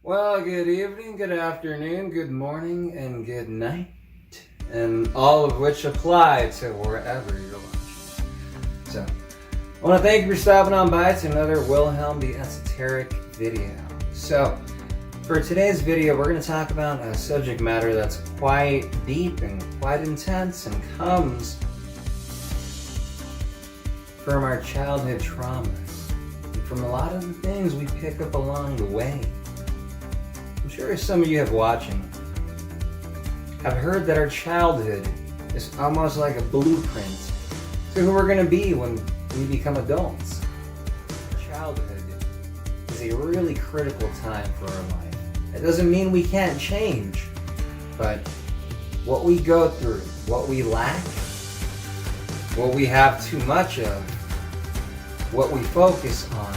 Well, good evening, good afternoon, good morning, and good night, and all of which apply to wherever you're watching. So, I want to thank you for stopping on by to another Wilhelm the Esoteric video. So, for today's video, we're going to talk about a subject matter that's quite deep and quite intense and comes from our childhood traumas and from a lot of the things we pick up along the way. I'm sure some of you watching have heard that our childhood is almost like a blueprint to who we're going to be when we become adults. Childhood is a really critical time for our life. It doesn't mean we can't change, but what we go through, what we lack, what we have too much of, what we focus on,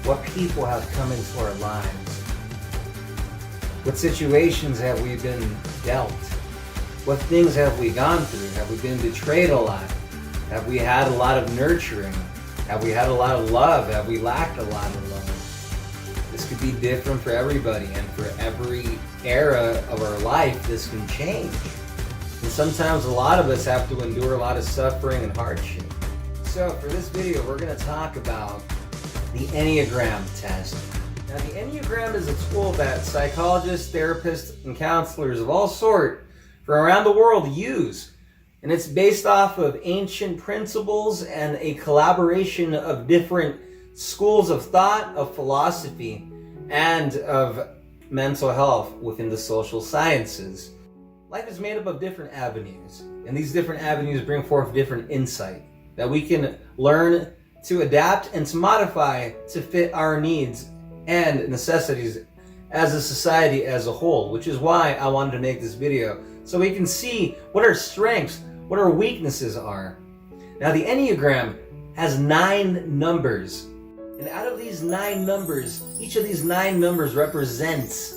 what people have come into our lives, what situations have we been dealt? What things have we gone through? Have we been betrayed a lot? Have we had a lot of nurturing? Have we had a lot of love? Have we lacked a lot of love? This could be different for everybody, and for every era of our life, this can change. And sometimes a lot of us have to endure a lot of suffering and hardship. So for this video, we're going to talk about the Enneagram test. Now, the Enneagram is a tool that psychologists, therapists, and counselors of all sorts from around the world use. And it's based off of ancient principles and a collaboration of different schools of thought, of philosophy, and of mental health within the social sciences. Life is made up of different avenues, and these different avenues bring forth different insight that we can learn to adapt and to modify to fit our needs and necessities as a society as a whole, which is why I wanted to make this video, so we can see what our strengths, what our weaknesses are. Now, the Enneagram has 9 numbers, and out of these 9 numbers, each of these 9 numbers represents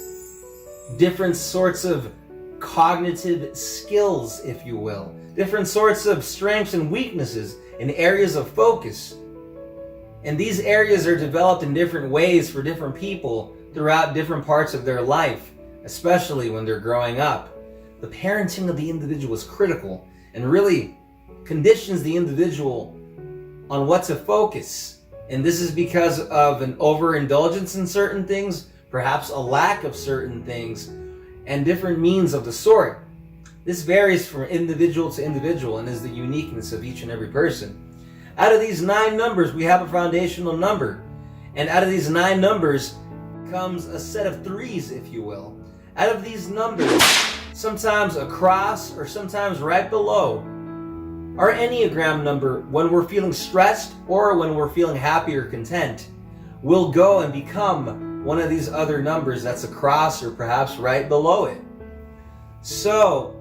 different sorts of cognitive skills, if you will, different sorts of strengths and weaknesses in areas of focus. And these areas are developed in different ways for different people throughout different parts of their life, especially when they're growing up. The parenting of the individual is critical and really conditions the individual on what to focus. And this is because of an overindulgence in certain things, perhaps a lack of certain things, and different means of the sort. This varies from individual to individual and is the uniqueness of each and every person. Out of these 9 numbers, we have a foundational number. And out of these 9 numbers comes a set of 3s, if you will. Out of these numbers, sometimes across or sometimes right below, our Enneagram number, when we're feeling stressed or when we're feeling happy or content, will go and become one of these other numbers that's across or perhaps right below it. So,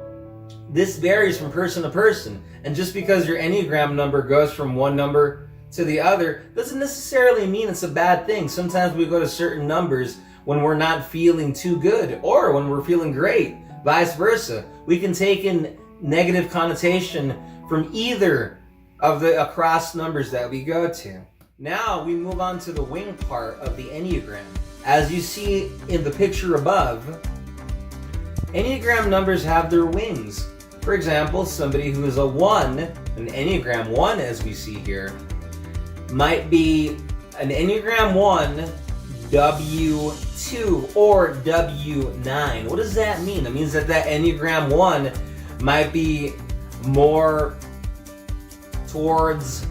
this varies from person to person, and just because your Enneagram number goes from one number to the other doesn't necessarily mean it's a bad thing. Sometimes we go to certain numbers when we're not feeling too good or when we're feeling great. Vice versa. We can take in negative connotation from either of the across numbers that we go to. Now we move on to the wing part of the Enneagram. As you see in the picture above, Enneagram numbers have their wings. For example, somebody who is a 1, an Enneagram 1 as we see here, might be an Enneagram 1 W2 or W9. What does that mean? It means that Enneagram 1 might be more towards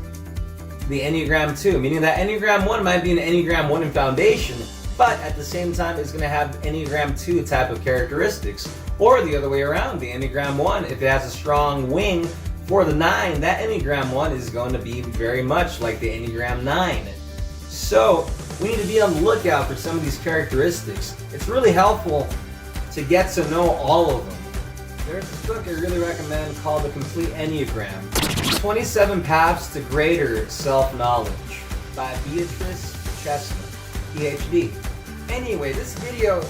the Enneagram 2, meaning that Enneagram 1 might be an Enneagram 1 in foundation, but at the same time it's going to have Enneagram 2 type of characteristics. Or the other way around, the Enneagram 1, if it has a strong wing for the 9, that Enneagram 1 is going to be very much like the Enneagram 9. So we need to be on the lookout for some of these characteristics. It's really helpful to get to know all of them. There's this book I really recommend called The Complete Enneagram, 27 Paths to Greater Self-Knowledge by Beatrice Chestnut, PhD. Anyway, this video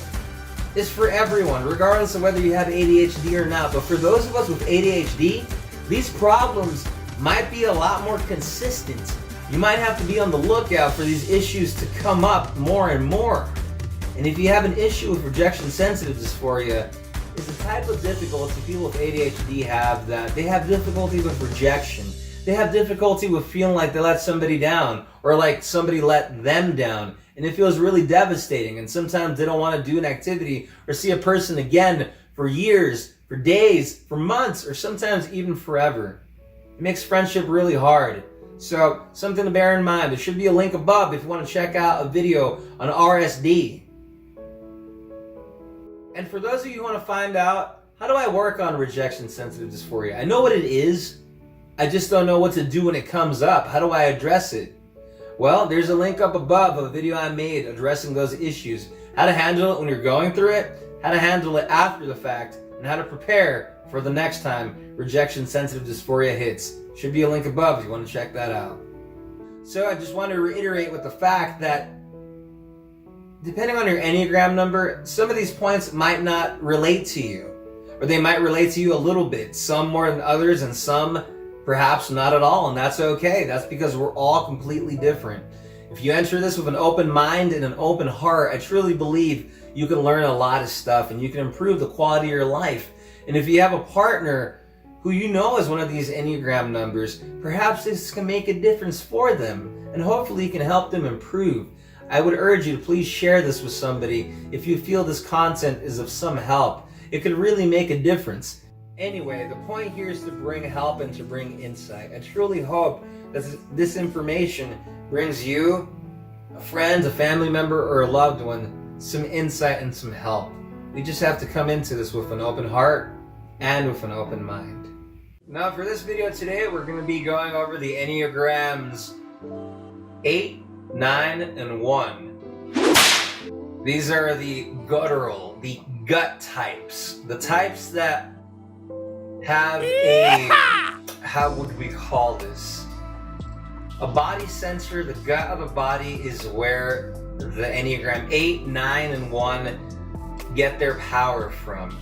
is for everyone, regardless of whether you have ADHD or not. But for those of us with ADHD, these problems might be a lot more consistent. You might have to be on the lookout for these issues to come up more and more. And if you have an issue with rejection-sensitive dysphoria, it's the type of difficulty people with ADHD have, that they have difficulty with rejection. They have difficulty with feeling like they let somebody down, or like somebody let them down. And it feels really devastating. And sometimes they don't want to do an activity or see a person again for years, for days, for months, or sometimes even forever. It makes friendship really hard. So, something to bear in mind. There should be a link above if you want to check out a video on RSD. And for those of you who want to find out, how do I work on rejection-sensitive dysphoria? I know what it is. I just don't know what to do when it comes up. How do I address it? Well, there's a link up above of a video I made addressing those issues. How to handle it when you're going through it, how to handle it after the fact, and how to prepare for the next time rejection-sensitive dysphoria hits. Should be a link above if you want to check that out. So I just want to reiterate with the fact that depending on your Enneagram number, some of these points might not relate to you. Or they might relate to you a little bit, some more than others, and some perhaps not at all, and that's okay. That's because we're all completely different. If you enter this with an open mind and an open heart, I truly believe you can learn a lot of stuff and you can improve the quality of your life. And if you have a partner who you know is one of these Enneagram numbers, perhaps this can make a difference for them, and hopefully you can help them improve. I would urge you to please share this with somebody if you feel this content is of some help. It could really make a difference. Anyway, the point here is to bring help and to bring insight. I truly hope that this information brings you, a friend, a family member, or a loved one, some insight and some help. We just have to come into this with an open heart and with an open mind. Now for this video today, we're going to be going over the Enneagrams 8, 9, and 1. These are the guttural, the gut types. The types that have a, how would we call this? A body center. The gut of a body is where the Enneagram 8, 9, and 1 get their power from.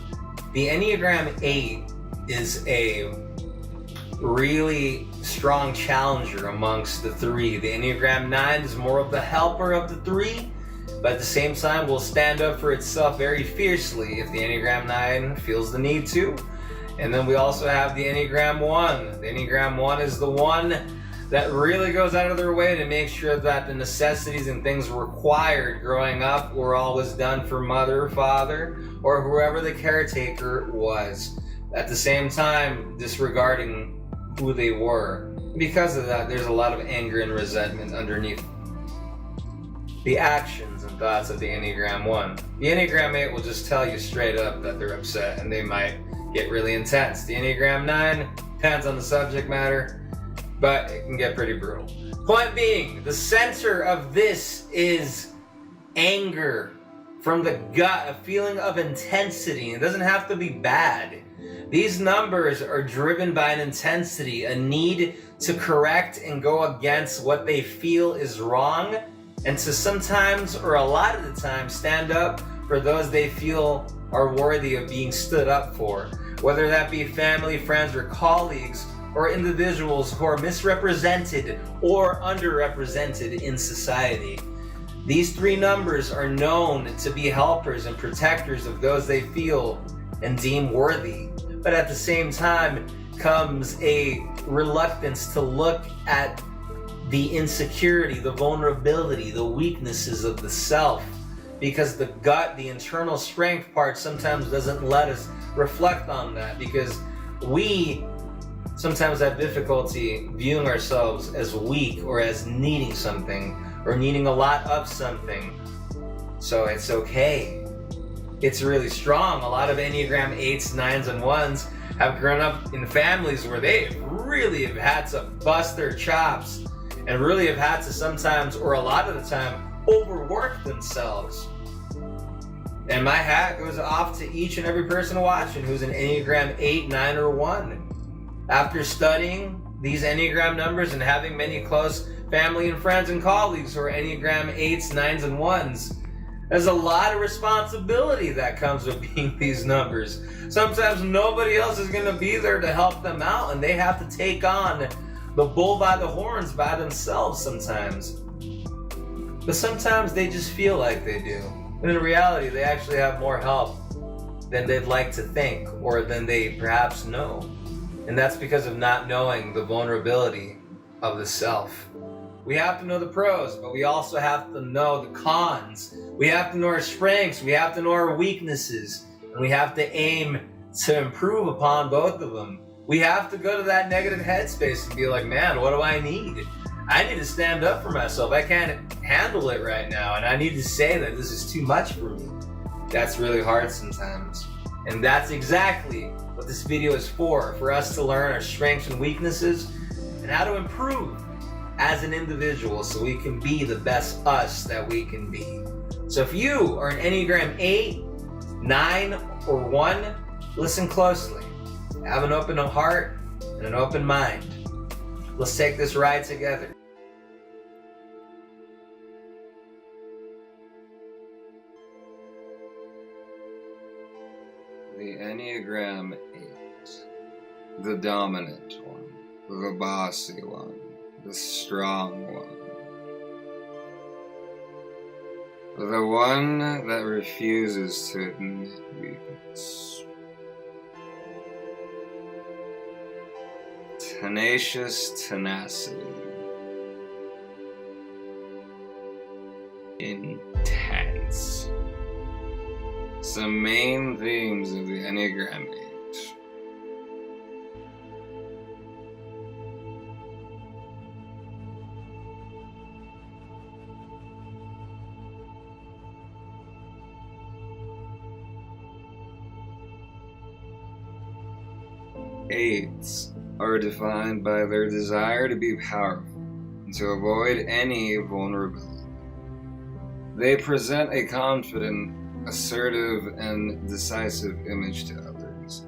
The Enneagram 8 is a really strong challenger amongst the three. The Enneagram 9 is more of the helper of the three, but at the same time will stand up for itself very fiercely if the Enneagram 9 feels the need to. And then we also have the Enneagram 1. The Enneagram 1 is the one that really goes out of their way to make sure that the necessities and things required growing up were always done for mother, father, or whoever the caretaker was. At the same time, disregarding who they were. Because of that, there's a lot of anger and resentment underneath the actions and thoughts of the Enneagram 1. The Enneagram 8 will just tell you straight up that they're upset and they might get really intense. The Enneagram 9 depends on the subject matter, but it can get pretty brutal. Point being, the center of this is anger from the gut, a feeling of intensity. It doesn't have to be bad. These numbers are driven by an intensity, a need to correct and go against what they feel is wrong, and to sometimes, or a lot of the time, stand up for those they feel are worthy of being stood up for, whether that be family, friends, or colleagues, or individuals who are misrepresented or underrepresented in society. These three numbers are known to be helpers and protectors of those they feel and deem worthy. But at the same time comes a reluctance to look at the insecurity, the vulnerability, the weaknesses of the self, because the gut, the internal strength part sometimes doesn't let us reflect on that, because we sometimes have difficulty viewing ourselves as weak or as needing something or needing a lot of something. So it's okay. It's really strong. A lot of Enneagram 8s, 9s, and 1s have grown up in families where they really have had to bust their chops and really have had to sometimes, or a lot of the time, overwork themselves. And my hat goes off to each and every person watching who's an Enneagram 8, 9, or 1. After studying these Enneagram numbers and having many close family and friends and colleagues who are Enneagram 8s, 9s, and 1s, there's a lot of responsibility that comes with being these numbers. Sometimes nobody else is going to be there to help them out, and they have to take on the bull by the horns by themselves sometimes. But sometimes they just feel like they do. And in reality, they actually have more help than they'd like to think or than they perhaps know. And that's because of not knowing the vulnerability of the self. We have to know the pros, but we also have to know the cons. We have to know our strengths, we have to know our weaknesses, and we have to aim to improve upon both of them. We have to go to that negative headspace and be like, man, what do I need? I need to stand up for myself. I can't handle it right now, and I need to say that this is too much for me. That's really hard sometimes. And that's exactly what this video is for us to learn our strengths and weaknesses and how to improve as an individual so we can be the best us that we can be. So if you are an Enneagram 8, 9, or 1, listen closely. Have an open heart and an open mind. Let's take this ride together. The Enneagram 8, the dominant one, the bossy one, the strong one, the one that refuses to admit weakness, tenacious tenacity, intense. Some main themes of the Enneagram 8. Eights are defined by their desire to be powerful and to avoid any vulnerability. They present a confident, assertive, and decisive image to others.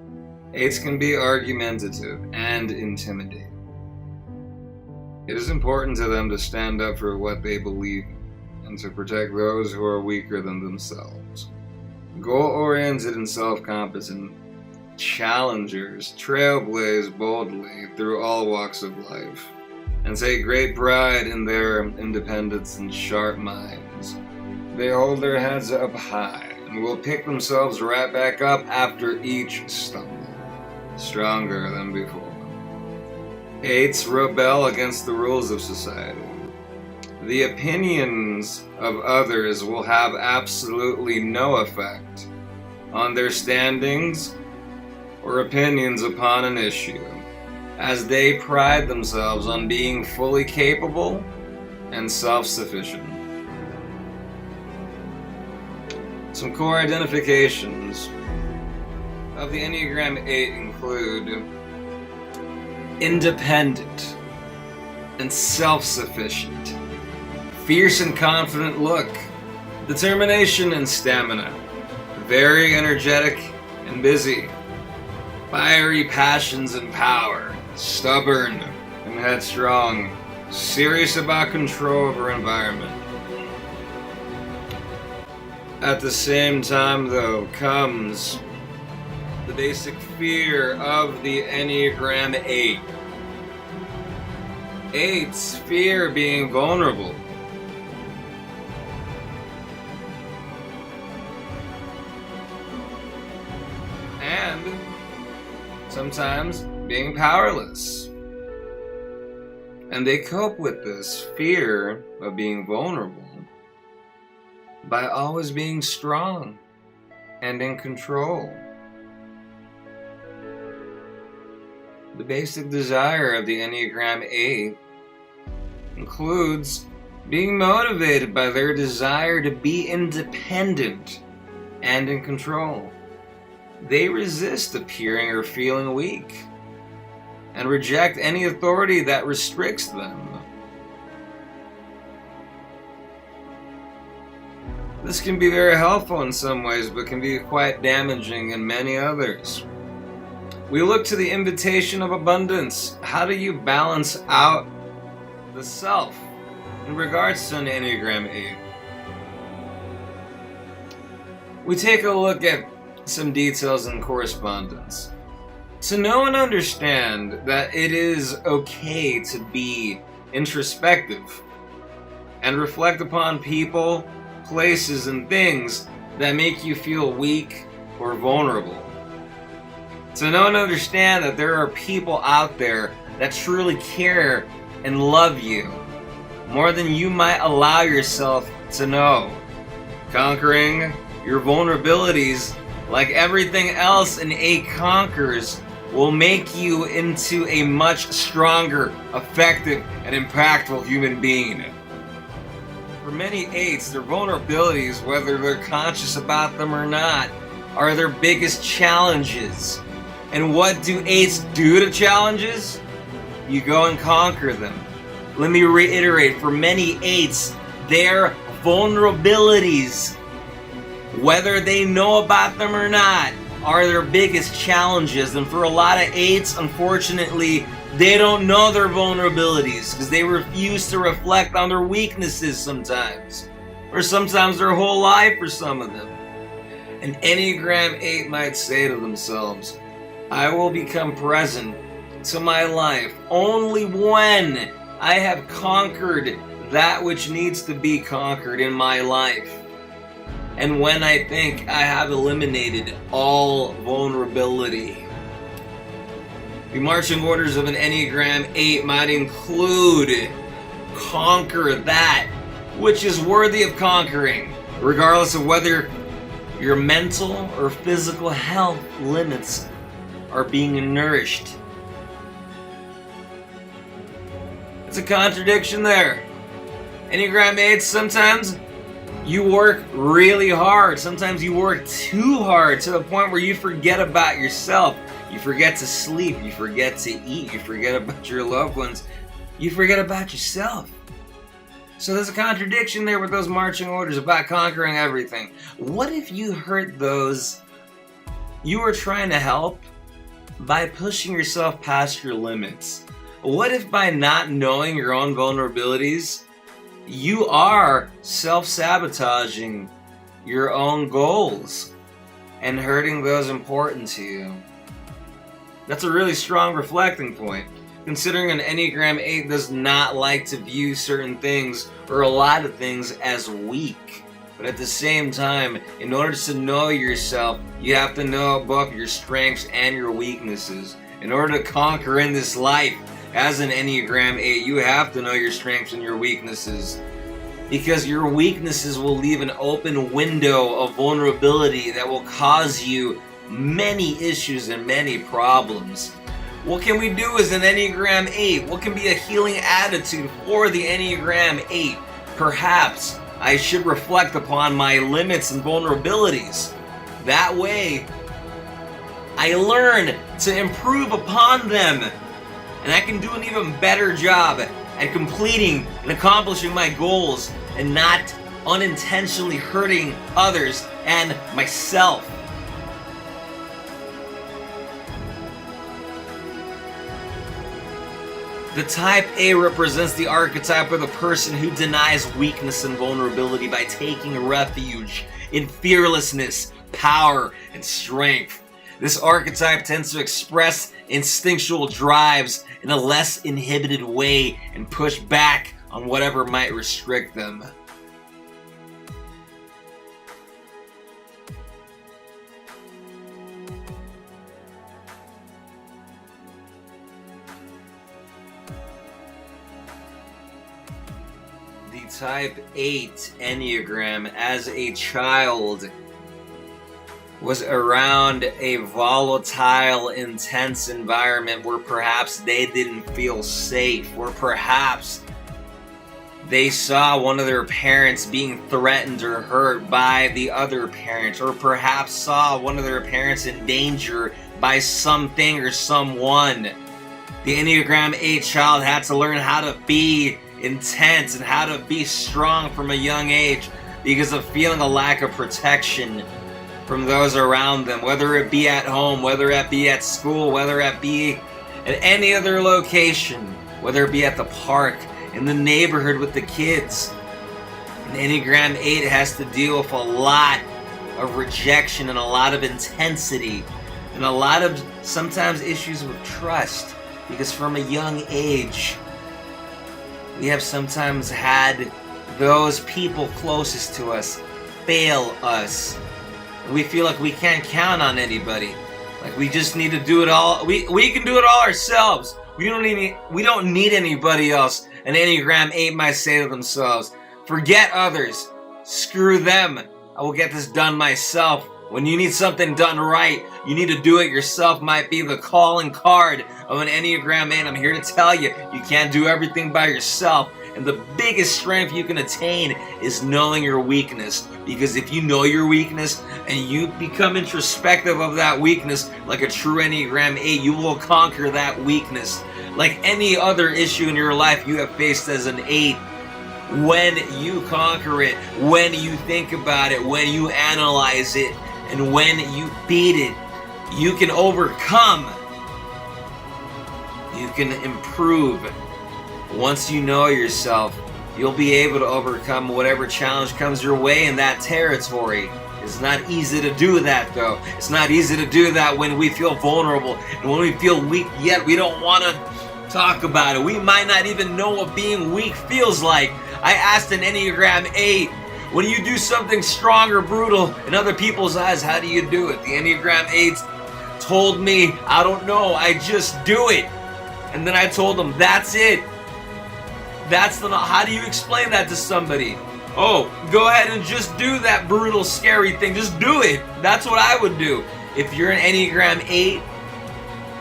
Eights can be argumentative and intimidating. It is important to them to stand up for what they believe in and to protect those who are weaker than themselves. Goal-oriented and self-competent challengers trailblaze boldly through all walks of life and take great pride in their independence and sharp minds. They hold their heads up high and will pick themselves right back up after each stumble, stronger than before. Eights rebel against the rules of society. The opinions of others will have absolutely no effect on their standings or opinions upon an issue, as they pride themselves on being fully capable and self-sufficient. Some core identifications of the Enneagram 8 include independent and self-sufficient, fierce and confident look, determination and stamina, very energetic and busy, fiery passions and power, stubborn and headstrong, serious about control of our environment. At the same time, though, comes the basic fear of the Enneagram 8. Eights fear being vulnerable. And sometimes being powerless. And they cope with this fear of being vulnerable by always being strong and in control. The basic desire of the Enneagram 8 includes being motivated by their desire to be independent and in control. They resist appearing or feeling weak and reject any authority that restricts them. This can be very helpful in some ways, but can be quite damaging in many others. We look to the invitation of abundance. How do you balance out the self in regards to an Enneagram 8? We take a look at some details in correspondence. To know and understand that it is okay to be introspective and reflect upon people places, and things that make you feel weak or vulnerable. So know and understand that there are people out there that truly care and love you more than you might allow yourself to know. Conquering your vulnerabilities, like everything else an 8 conquers, will make you into a much stronger, effective, and impactful human being. For many 8s, their vulnerabilities, whether they're conscious about them or not, are their biggest challenges. And what do 8s do to challenges? You go and conquer them. Let me reiterate, for many 8s, their vulnerabilities, whether they know about them or not, are their biggest challenges. And for a lot of 8s, unfortunately, they don't know their vulnerabilities because they refuse to reflect on their weaknesses sometimes, or sometimes their whole life for some of them. An Enneagram 8 might say to themselves, I will become present to my life only when I have conquered that which needs to be conquered in my life, and when I think I have eliminated all vulnerability. The marching orders of an Enneagram 8 might include conquer that which is worthy of conquering, regardless of whether your mental or physical health limits are being nourished. It's a contradiction there. Enneagram 8s, sometimes you work really hard. Sometimes you work too hard to the point where you forget about yourself. You forget to sleep. You forget to eat. You forget about your loved ones. You forget about yourself. So there's a contradiction there with those marching orders about conquering everything. What if you hurt those you were trying to help by pushing yourself past your limits? What if by not knowing your own vulnerabilities, you are self-sabotaging your own goals and hurting those important to you? That's a really strong reflecting point, considering an Enneagram 8 does not like to view certain things or a lot of things as weak. But at the same time, in order to know yourself, you have to know both your strengths and your weaknesses. In order to conquer in this life, as an Enneagram 8, you have to know your strengths and your weaknesses, because your weaknesses will leave an open window of vulnerability that will cause you many issues and many problems. What can we do as an Enneagram 8? What can be a healing attitude for the Enneagram 8? Perhaps I should reflect upon my limits and vulnerabilities. That way, I learn to improve upon them, and I can do an even better job at completing and accomplishing my goals and not unintentionally hurting others and myself. The type A represents the archetype of the person who denies weakness and vulnerability by taking refuge in fearlessness, power, and strength. This archetype tends to express instinctual drives in a less inhibited way and push back on whatever might restrict them. The type 8 Enneagram as a child was around a volatile, intense environment where perhaps they didn't feel safe, where perhaps they saw one of their parents being threatened or hurt by the other parent, or perhaps saw one of their parents in danger by something or someone. The Enneagram 8 child had to learn how to be intense and how to be strong from a young age because of feeling a lack of protection from those around them, whether it be at home, whether it be at school, whether it be at any other location, whether it be at the park, in the neighborhood with the kids. An Enneagram 8 has to deal with a lot of rejection and a lot of intensity and a lot of sometimes issues with trust, because from a young age we have sometimes had those people closest to us fail us. We feel like we can't count on anybody. Like we just need to do it all. We can do it all ourselves. We don't need anybody else. An Enneagram 8 might say to themselves, forget others. Screw them. I will get this done myself. When you need something done right, you need to do it yourself might be the calling card of an Enneagram 8. I'm here to tell you, you can't do everything by yourself. And the biggest strength you can attain is knowing your weakness. Because if you know your weakness and you become introspective of that weakness like a true Enneagram 8, you will conquer that weakness. Like any other issue in your life you have faced as an 8, when you conquer it, when you think about it, when you analyze it, and when you beat it, you can overcome. You can improve. Once you know yourself, you'll be able to overcome whatever challenge comes your way in that territory. It's not easy to do that, though. It's not easy to do that when we feel vulnerable and when we feel weak, yet we don't want to talk about it. We might not even know what being weak feels like. I asked an Enneagram 8, when you do something strong or brutal in other people's eyes, how do you do it? The Enneagram 8 told me, I don't know, I just do it. And then I told them, that's it. How do you explain that to somebody? Oh, go ahead and just do that brutal, scary thing. Just do it. That's what I would do. If you're an Enneagram 8,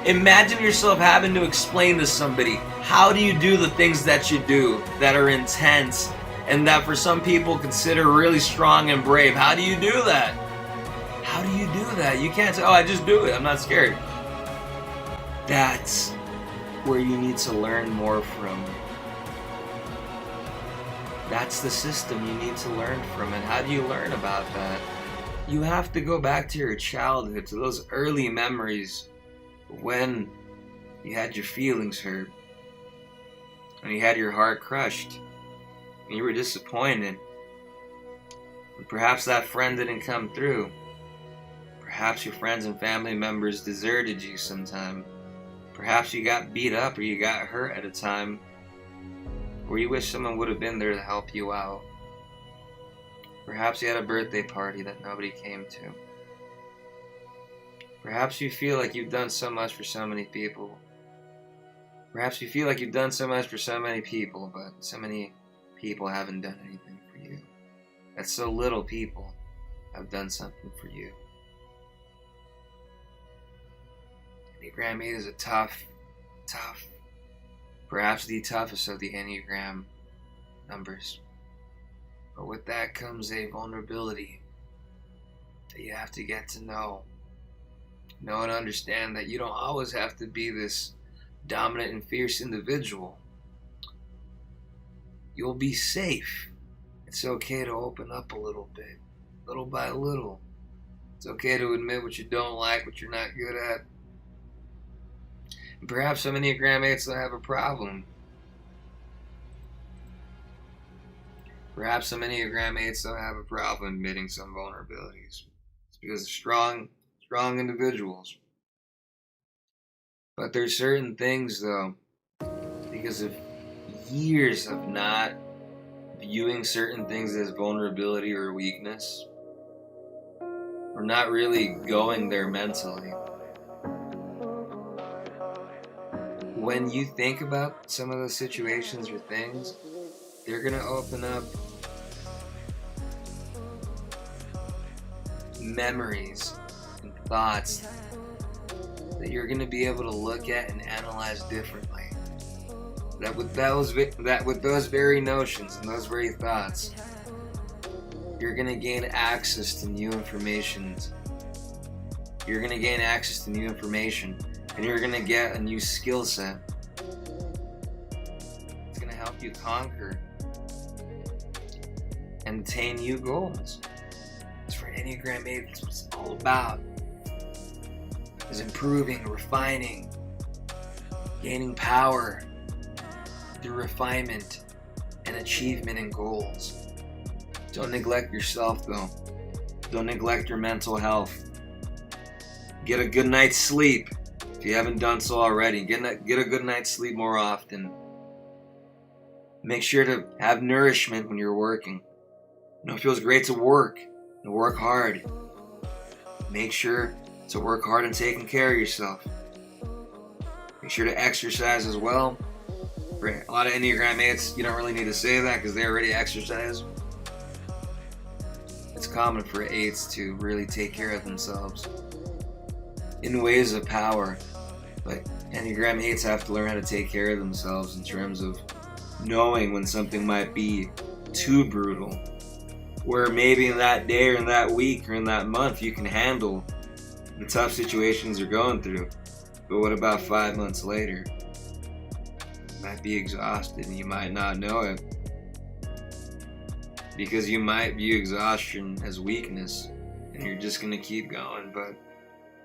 imagine yourself having to explain to somebody, how do you do the things that you do that are intense and that for some people consider really strong and brave? How do you do that? How do you do that? You can't say, oh, I just do it. I'm not scared. That's where you need to learn more from. That's the system you need to learn from. And how do you learn about that? You have to go back to your childhood, to those early memories when you had your feelings hurt, when you had your heart crushed, and you were disappointed. And perhaps that friend didn't come through. Perhaps your friends and family members deserted you sometime. Perhaps you got beat up or you got hurt at a time where you wish someone would have been there to help you out. Perhaps you had a birthday party that nobody came to. Perhaps you feel like you've done so much for so many people. Perhaps you feel like you've done so much for so many people, but so many people haven't done anything for you. That so little people have done something for you. Enneagram 8 is a tough, perhaps the toughest of the Enneagram numbers. But with that comes a vulnerability that you have to get to know. Know and understand that you don't always have to be this dominant and fierce individual. You'll be safe. It's okay to open up a little bit, little by little. It's okay to admit what you don't like, what you're not good at. And perhaps some Enneagram 8s don't have a problem. Perhaps some Enneagram 8s don't have a problem admitting some vulnerabilities. It's because they're strong individuals. But there's certain things, though, because of years of not viewing certain things as vulnerability or weakness, or not really going there mentally. When you think about some of those situations or things, they're going to open up memories and thoughts that you're going to be able to look at and analyze differently. That with those very notions and those very thoughts, you're going to gain access to new information. You're going to gain access to new information, and you're going to get a new skill set. It's going to help you conquer and attain new goals. It's for Enneagram 8, that's what it's all about. Is improving, refining, gaining power through refinement and achievement and goals. Don't neglect yourself, though. Don't neglect your mental health. Get a good night's sleep if you haven't done so already. Get a good night's sleep more often. Make sure to have nourishment when you're working. It feels great to work and work hard. Make sure to work hard and taking care of yourself. Make sure to exercise as well. For a lot of Enneagram 8s, you don't really need to say that because they already exercise. It's common for 8s to really take care of themselves in ways of power. But Enneagram 8s have to learn how to take care of themselves in terms of knowing when something might be too brutal. Where maybe in that day or in that week or in that month you can handle the tough situations you're going through. But what about 5 months later? You might be exhausted and you might not know it. Because you might view exhaustion as weakness and you're just going to keep going. But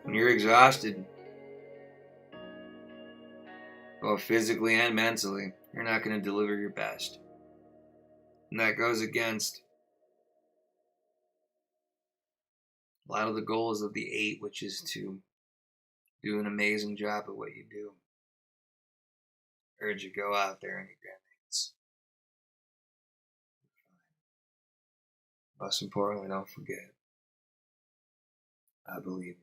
when you're exhausted, both physically and mentally, you're not going to deliver your best. And that goes against a lot of the goals of the 8, which is to do an amazing job at what you do. I urge you to go out there and get grandmates. Most importantly, don't forget, I believe.